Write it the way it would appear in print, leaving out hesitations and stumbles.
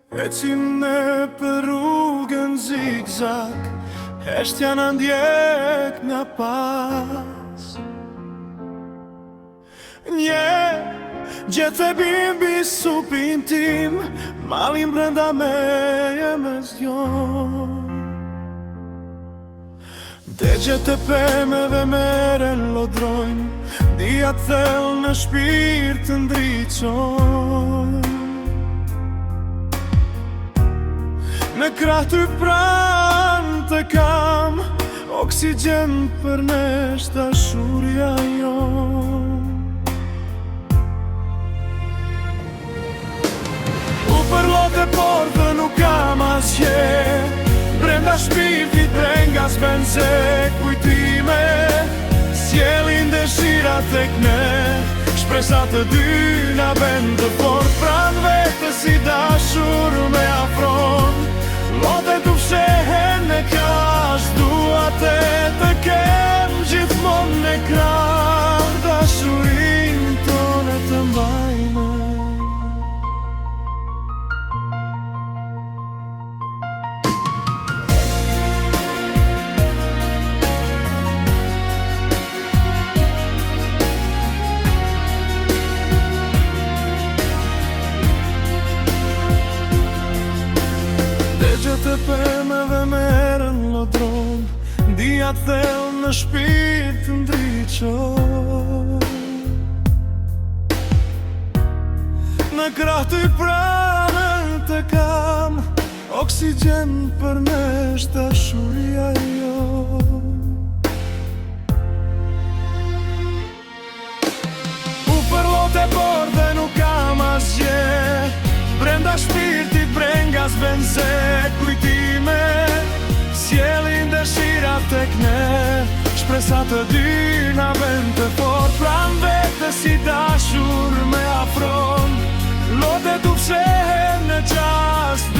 Ecim ne për rrugën zigzag, heshtja na ndjek nga pas. Gjetë e bimbi supin tim, malin brenda meje me zgjon. Degjet e pemeve meren lodrojnë, dia thellë në shpirt të ndriqon. Në krah ty pranë të kam, oksigjen për nesh dashuria jon. U përlot e portë nuk kam asje, brenda shpirtit brengas benze kujtime. Sjellin dëshira tek ne, shpresat të dyna bën të fort. Pran vetës si dashur me afron, lotet u fshehen në kash, duat e të kem gjithmon në krah. Dashurin tonë të mbajme. Degjet e pemeve meren lodron, dia thellë në shpirt të ndriqon. Në krah ty pranë të kam, oksigjen për nesh dashuria jon. U përlot e bordë dhe nuk kam asgje, brenda shpirtit brengas benze kujtime. Sjellin dëshira tek ne, shpresat të dyna bën të fort. Pran vetës si dashur me afron, lotet u fshehen në qast,